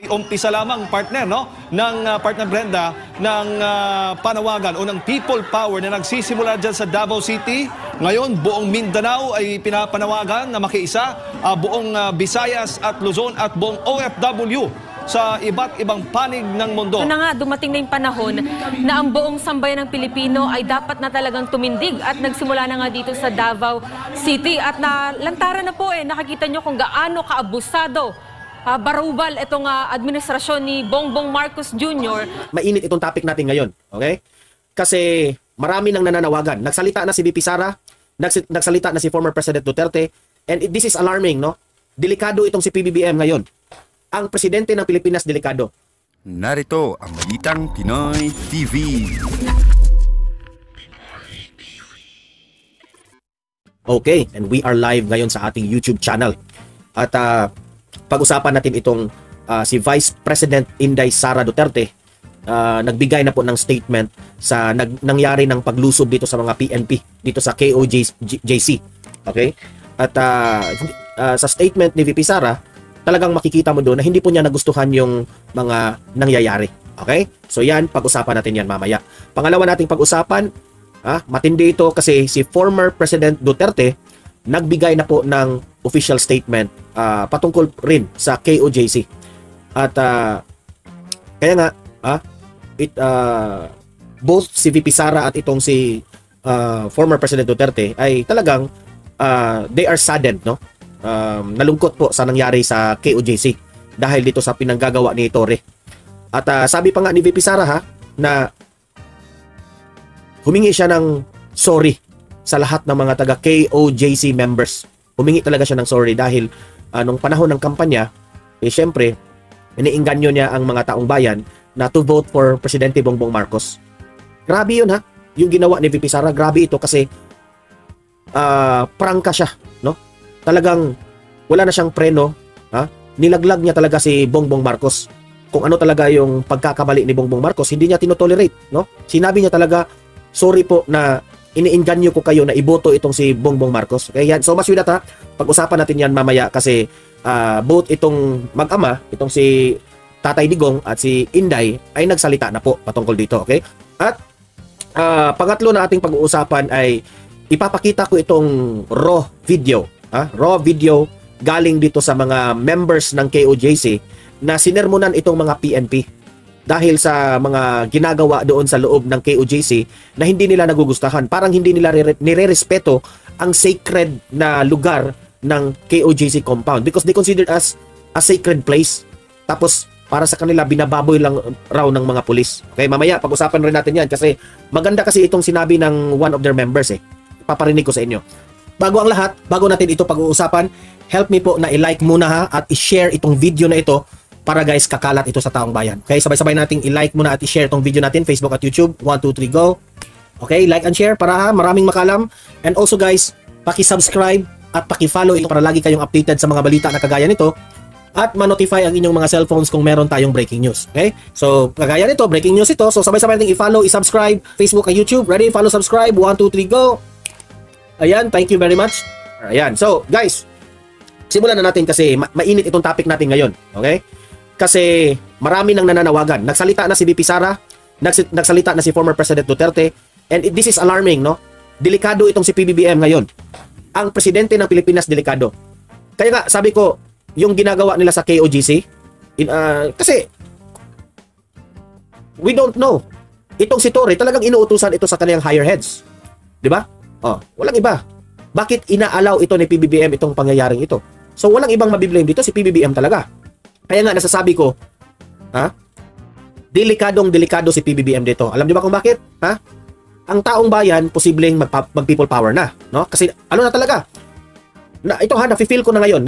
umpisa lamang partner no ng partner Brenda ng panawagan o ng people power na nagsisimula diyan sa Davao City. Ngayon buong Mindanao ay pinapanawagan na makiisa, buong Visayas at Luzon at buong OFW sa iba't ibang panig ng mundo. Ito na nga, dumating na yung panahon na ang buong sambayan ng Pilipino ay dapat na talagang tumindig at nagsimula na nga dito sa Davao City at nalantaran na po nakikita nyo kung gaano kaabusado, barubal itong administrasyon ni Bongbong Marcos Jr. Mainit itong topic natin ngayon, okay? Kasi marami nang nananawagan. Nagsalita na si VP Sara, nagsalita na si former President Duterte, and this is alarming, no? Delikado itong si PBBM ngayon. Ang presidente ng Pilipinas delikado. Narito ang Balitang Pinoy TV. Okay, and we are live ngayon sa ating YouTube channel. At pag-usapan natin itong si Vice President Inday Sara Duterte. Nagbigay na po ng statement sa nangyari ng paglusob dito sa mga PNP, dito sa KOJC. Okay? At sa statement ni VP Sara, talagang makikita mo doon na hindi po niya nagustuhan yung mga nangyayari. Okay? So yan, pag-usapan natin yan mamaya. Pangalawa nating pag-usapan, matindi ito kasi si former President Duterte nagbigay na po ng official statement patungkol rin sa KOJC. At kaya nga, both si VP Sara at itong si former President Duterte ay talagang they are saddened, no? Nalungkot po sa nangyari sa KOJC dahil dito sa pinanggagawa ni Torre. At sabi pa nga ni VP Sara na humingi siya ng sorry sa lahat ng mga taga KOJC members. Humingi talaga siya ng sorry dahil nung panahon ng kampanya, syempre, iniinganyo niya ang mga taong bayan na to vote for Presidente Bongbong Marcos. Grabe yun yung ginawa ni VP Sara, grabe ito kasi prangka siya, no? Talagang wala na siyang preno, nilaglag niya talaga si Bongbong Marcos. Kung ano talaga yung pagkakamali ni Bongbong Marcos, hindi niya tinotolerate, no? Sinabi niya talaga, sorry po na iniinganyo ko kayo na iboto itong si Bongbong Marcos. Okay, yan. So mas with that, pag-usapan natin yan mamaya kasi both itong mag-ama, itong si Tatay Digong at si Inday ay nagsalita na po patungkol dito, okay? At pangatlo na ating pag-uusapan ay ipapakita ko itong raw video. Raw video galing dito sa mga members ng KOJC na sinermonan itong mga PNP dahil sa mga ginagawa doon sa loob ng KOJC na hindi nila nagugustahan. Parang hindi nila nire-respeto ang sacred na lugar ng KOJC compound because they considered as a sacred place. Tapos para sa kanila binababoy lang raw ng mga pulis. Okay, mamaya pag-usapan rin natin yan kasi maganda kasi itong sinabi ng one of their members Paparinig ko sa inyo. Bago ang lahat, bago natin ito pag-uusapan, help me po na i-like muna at i-share itong video na ito para guys kakalat ito sa taong bayan. Okay, sabay-sabay nating i-like muna at i-share itong video natin, Facebook at YouTube. 1, 2, 3, go! Okay, like and share para maraming makalam. And also guys, paki-subscribe at paki-follow ito para lagi kayong updated sa mga balita na kagaya nito at ma-notify ang inyong mga cellphones kung meron tayong breaking news. Okay? So, kagaya nito, breaking news ito. So, sabay-sabay nating i-follow, i-subscribe, Facebook at YouTube. Ready? Follow, subscribe. 1, 2, 3, go! Ayan, thank you very much. Ayan, so guys, simulan na natin kasi mainit itong topic natin ngayon. Okay? Kasi marami nang nananawagan. Nagsalita na si VP Sara, nagsalita na si former President Duterte, and this is alarming, no? Delikado itong si PBBM ngayon. Ang presidente ng Pilipinas delikado. Kaya nga, sabi ko, yung ginagawa nila sa KOJC, kasi we don't know. Itong si Torre, talagang inuutusan ito sa kanilang higher heads. Di ba? Walang iba. Bakit inaalaw ito ni PBBM itong pangyayaring ito? So walang ibang mabiblame dito, si PBBM talaga. Kaya nga nasasabi ko, delikado si PBBM dito. Alam niyo ba kung bakit? Ang taong bayan posibleng mag-people power na, no? Kasi ano na talaga? Ito nafe-feel ko na ngayon,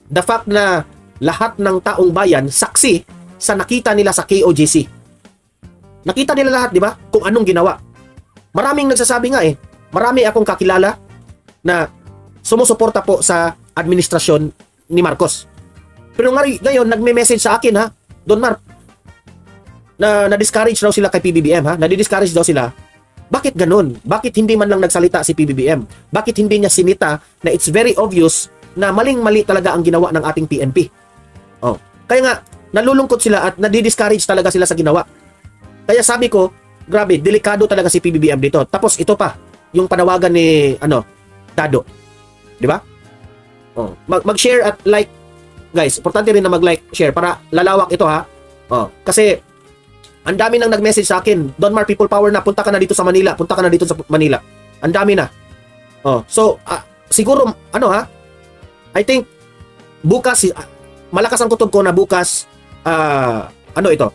the fact na lahat ng taong bayan saksi sa nakita nila sa KOJC. Nakita nila lahat, di ba? Kung anong ginawa. Maraming nagsasabi nga marami akong kakilala na sumusuporta po sa administrasyon ni Marcos. Pero ngayon, nagme-message sa akin Don Mark, na na-discourage daw sila kay PBBM Nadi-discourage daw sila. Bakit ganun? Bakit hindi man lang nagsalita si PBBM? Bakit hindi niya sinita na it's very obvious na maling-mali talaga ang ginawa ng ating PNP? Kaya nga, nalulungkot sila at nadi-discourage talaga sila sa ginawa. Kaya sabi ko, grabe, delikado talaga si PBBM dito. Tapos ito pa, yung panawagan ni Dado. Di ba? Oh, mag-share at like, guys. Importante rin na mag-like, share para lalawak ito ha. Oh, kasi ang dami nang nag-message sa akin, Donmar, people power na, punta ka na dito sa Manila, punta ka na dito sa Manila. Ang dami na. Oh, so siguro I think bukas malakas ang kutob ko na bukas ito.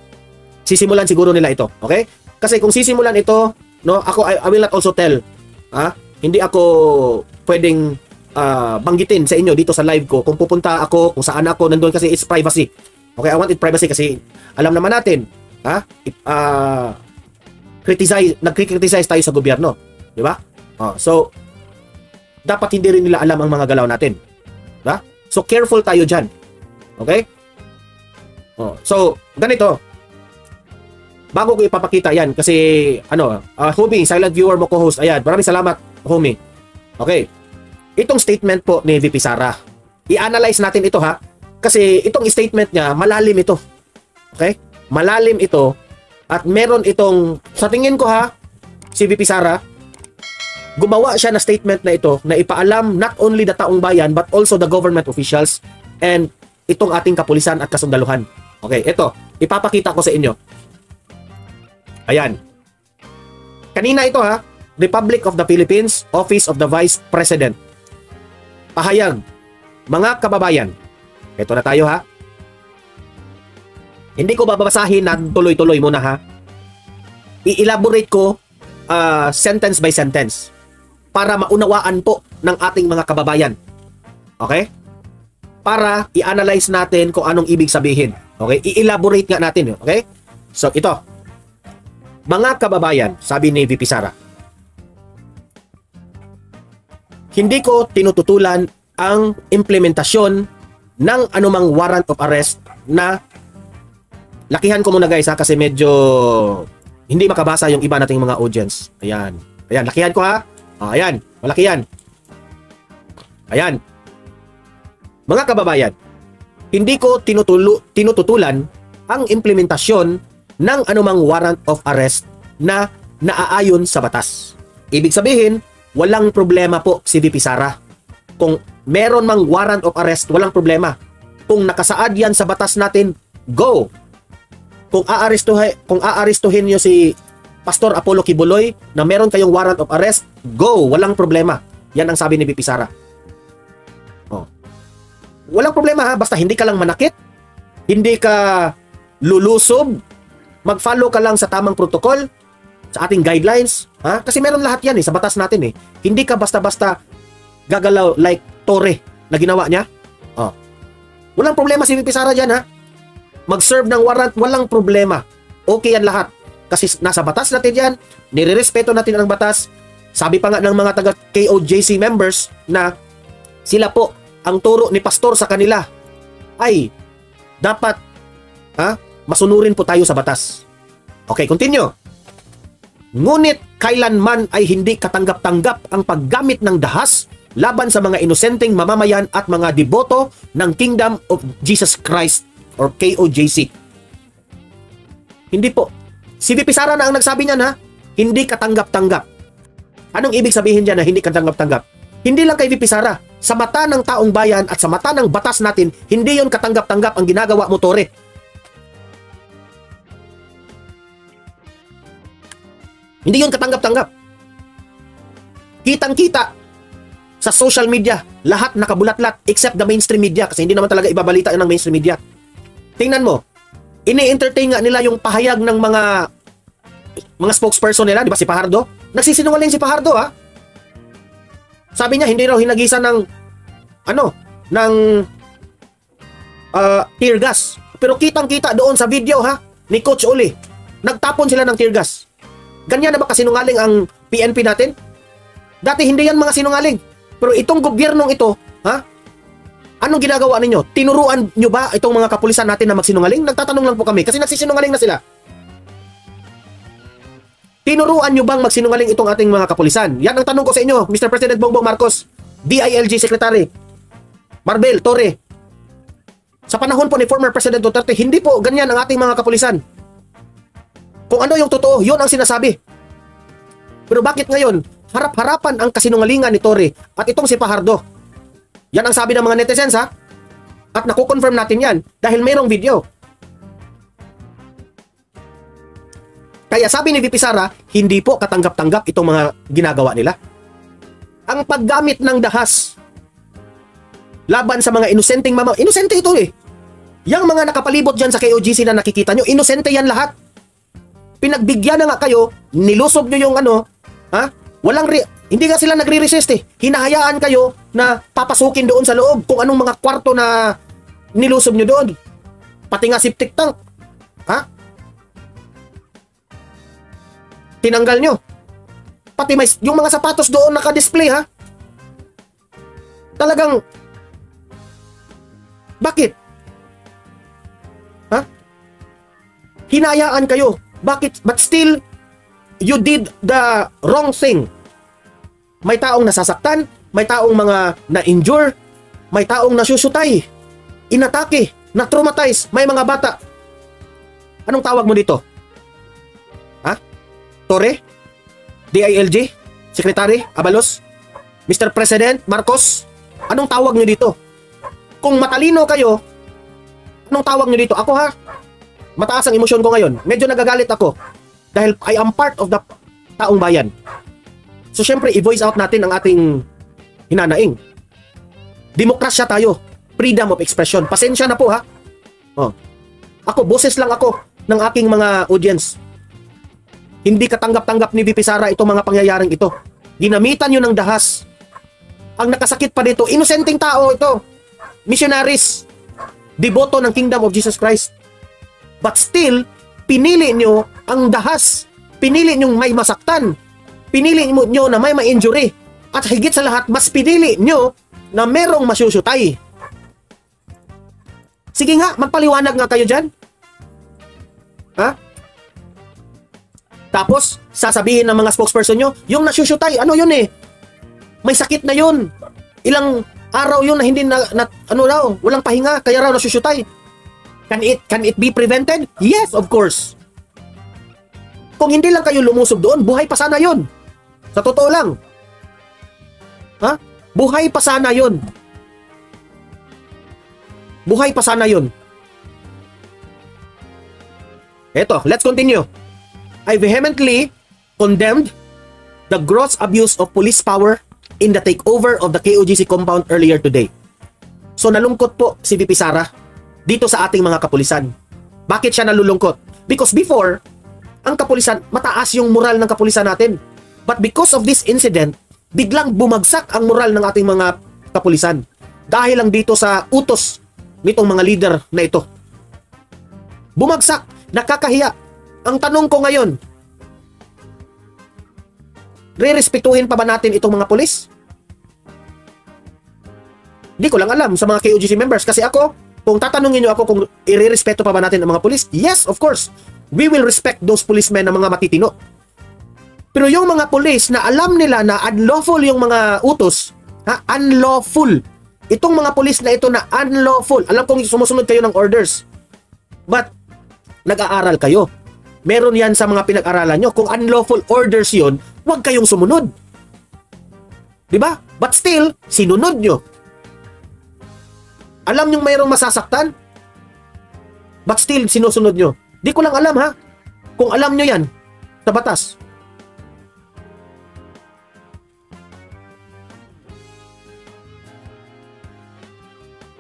Sisimulan siguro nila ito, okay? Kasi kung sisimulan ito, ako I will not also tell. Hindi ako pwedeng banggitin sa inyo dito sa live ko kung pupunta ako, kung saan ako nandoon kasi it's privacy. Okay, I want it privacy kasi alam naman natin, nagkriticize tayo sa gobyerno, di ba? So dapat hindi rin nila alam ang mga galaw natin. Diba? So careful tayo diyan. Okay? So ganito. Bago ko ipapakita yan kasi Homie, silent viewer mo co-host. Ayan, maraming salamat, Homie. Okay. Itong statement po ni VP Sara. I-analyze natin ito ha. Kasi itong statement niya, malalim ito. Okay? Malalim ito at meron itong, sa tingin ko ha, si VP Sara, gumawa siya na statement na ito na ipaalam not only the taong bayan but also the government officials and itong ating kapulisan at kasundaluhan. Okay, ito. Ipapakita ko sa inyo. Ayan. Kanina ito ha, Republic of the Philippines, Office of the Vice President. Pahayag, mga kababayan. Ito na tayo ha. Hindi ko babasahin na tuloy-tuloy muna ha. I-elaborate ko sentence by sentence para maunawaan po ng ating mga kababayan. Okay? Para i-analyze natin kung anong ibig sabihin. Okay? I-elaborate nga natin. Okay? So, ito. Mga kababayan, sabi ni VP Sara, hindi ko tinututulan ang implementasyon ng anumang warrant of arrest na lakihan ko muna guys ha kasi medyo hindi makabasa yung iba nating mga audience. Ayan. Ayan, lakihan ko ha. Ayan, malaki yan. Ayan. Mga kababayan, hindi ko tinututulan ang implementasyon ng anumang warrant of arrest na naaayon sa batas. Ibig sabihin, walang problema po si VP Sara. Kung meron mang warrant of arrest, walang problema. Kung nakasaad yan sa batas natin, go! Kung aarestuhin nyo si Pastor Apollo Kibuloy na meron kayong warrant of arrest, go! Walang problema. Yan ang sabi ni VP Sara. Walang problema ha, basta hindi ka lang manakit, hindi ka lulusob, mag-follow ka lang sa tamang protocol, sa ating guidelines, ha? Kasi meron lahat yan sa batas natin Hindi ka basta-basta gagalaw like Torre na ginawa niya. Walang problema si VP Sara dyan ha. Mag-serve ng warrant, walang problema. Okay yan lahat. Kasi nasa batas natin yan, nire-respeto natin ang batas. Sabi pa nga ng mga taga KOJC members na sila po, ang turo ni pastor sa kanila ay dapat masunurin po tayo sa batas. Okay, continue. Ngunit kailanman ay hindi katanggap-tanggap ang paggamit ng dahas laban sa mga inosenteng mamamayan at mga deboto ng Kingdom of Jesus Christ or KOJC. Hindi po. Si VP Sara na ang nagsabi niyan ha. Hindi katanggap-tanggap. Anong ibig sabihin diyan na hindi katanggap-tanggap? Hindi lang kay VP Sara. Sa mata ng taong bayan at sa mata ng batas natin, hindi yon katanggap-tanggap ang ginagawa mo, Tore. Hindi yon katanggap-tanggap. Kitang-kita sa social media, lahat nakabulatlat except the mainstream media kasi hindi naman talaga ibabalita ng mainstream media. Tingnan mo, ini-entertain nga nila yung pahayag ng mga spokesperson nila, di ba si Fajardo? Nagsisinungaling si Fajardo ha. Sabi niya hindi raw hinagisan ng tear gas. Pero kitang-kita doon sa video ha ni Coach Oli. Nagtapon sila ng tear gas. Ganyan na ba kasinungaling ang PNP natin? Dati hindi yan mga sinungaling. Pero itong gobyernong ito, ha? Anong ginagawa ninyo? Tinuruan nyo ba itong mga kapulisan natin na magsinungaling? Nagtatanong lang po kami kasi nagsisinungaling na sila. Tinuruan nyo bang magsinungaling itong ating mga kapulisan? Yan ang tanong ko sa inyo, Mr. President Bongbong Marcos, DILG Secretary, Marbel, Torre. Sa panahon po ni former President Duterte, hindi po ganyan ang ating mga kapulisan. Kung ano yung totoo, yun ang sinasabi. Pero bakit ngayon, harap-harapan ang kasinungalingan ni Torre at itong si Fajardo? Yan ang sabi ng mga netizens, ha? At nakukonfirm natin yan dahil mayroong video. Kaya sabi ni VP Sara, hindi po katanggap-tanggap itong mga ginagawa nila. Ang paggamit ng dahas laban sa mga inosenteng mama. Inosente ito eh. Yang mga nakapalibot dyan sa KOGC na nakikita nyo, inosente yan lahat. Pinagbigyan na nga kayo, nilusob nyo yung ano, ha? Hindi nga sila nagre-resist eh. Hinahayaan kayo na papasukin doon sa loob kung anong mga kwarto na nilusob nyo doon. Pati nga septic tank. Ha? Tinanggal nyo. Pati yung mga sapatos doon naka-display, ha? Talagang, bakit? Ha? Hinayaan kayo. Bakit? But still, you did the wrong thing. May taong nasasaktan, may taong mga na-injure, may taong nasusutay, inatake, na-traumatize, may mga bata. Anong tawag mo dito? Ha? Torre? DILG? Secretary? Abalos? Mr. President? Marcos? Anong tawag nyo dito? Kung matalino kayo, anong tawag nyo dito? Ako ha? Mataas ang emosyon ko ngayon. Medyo nagagalit ako. Dahil I am part of the taong bayan. So syempre, i-voice out natin ang ating hinanaing. Demokrasya tayo. Freedom of expression. Pasensya na po ha. Oh. Ako, boses lang ako ng aking mga audience. Hindi katanggap-tanggap ni VP Sara itong mga pangyayaring ito. Ginamitan nyo ng dahas. Ang nakasakit pa dito, inosenteng tao ito. Missionaries. Deboto ng Kingdom of Jesus Christ. But still, pinili nyo ang dahas. Pinili nyo may masaktan. Pinili nyo na may ma-injury. At higit sa lahat, mas pinili nyo na merong masyusyutay. Sige nga, magpaliwanag nga kayo dyan. Ha? Tapos, sasabihin ng mga spokesperson nyo, yung nasyusyutay, ano yun eh? May sakit na yun. Ilang araw yun na hindi ano raw, walang pahinga, kaya raw nasyusyutay. Can it be prevented? Yes, of course. Kung hindi lang kayo lumusob doon, buhay pa sana yun. Sa totoo lang. Ha? Buhay pa sana yun. Buhay pa sana yun. Eto, let's continue. I vehemently condemned the gross abuse of police power in the takeover of the KOGC compound earlier today. So nalungkot po si VP Sara dito sa ating mga kapulisan. Bakit siya nalulungkot? Because before, ang kapulisan, mataas yung moral ng kapulisan natin. But because of this incident, biglang bumagsak ang moral ng ating mga kapulisan. Dahil lang dito sa utos nitong mga leader na ito. Bumagsak, nakakahiya. Ang tanong ko ngayon, re-respetuhin pa ba natin itong mga pulis? Di ko lang alam sa mga KOGC members. Kasi ako, kung tatanungin nyo ako kung i-respeto pa ba natin ang mga pulis, yes, of course. We will respect those policemen na mga matitino. Pero yung mga pulis na alam nila na unlawful yung mga utos, ha? Unlawful. Itong mga pulis na ito na unlawful. Alam kong sumusunod kayo ng orders. But, nag-aaral kayo. Meron yan sa mga pinag-aralan nyo. Kung unlawful orders yon, huwag kayong sumunod. Diba? But still, sinunod nyo. Alam nyo mayroong masasaktan? But still, sinusunod nyo. Di ko lang alam ha. Kung alam nyo yan, sa batas.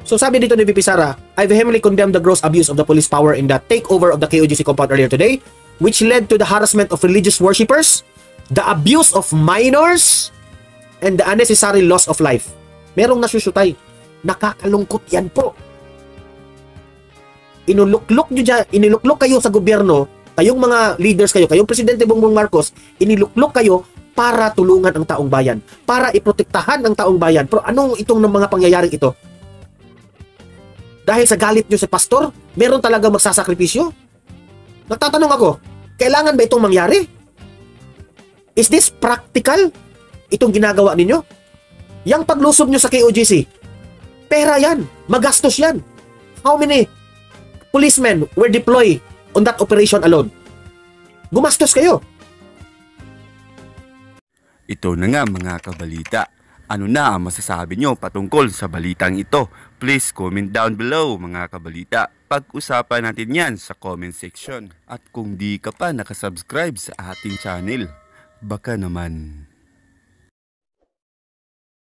So sabi dito ni VP Sara, I vehemently condemn the gross abuse of the police power in the takeover of the KOGC compound earlier today, which led to the harassment of religious worshippers, the abuse of minors, and the unnecessary loss of life. Merong nasusutay. Nakakalungkot yan po. Inuluklok nyo dyan, iniluklok kayo sa gobyerno, kayong mga leaders kayo, kayong Presidente Bongbong Marcos, iniluklok kayo para tulungan ang taong bayan, para iprotektahan ang taong bayan. Pero anong itong ng mga pangyayaring ito? Dahil sa galit nyo sa pastor, meron talaga magsasakripisyo? Nagtatanong ako, kailangan ba itong mangyari? Is this practical? Itong ginagawa ninyo? Yang paglusob nyo sa KOGC, pera yan, magastos yan. How many policemen were deployed on that operation alone? Gumastos kayo. Ito na nga mga kabalita. Ano na ang masasabi nyo patungkol sa balitang ito? Please comment down below mga kabalita. Pag-usapan natin yan sa comment section. At kung di ka pa nakasubscribe sa ating channel, baka naman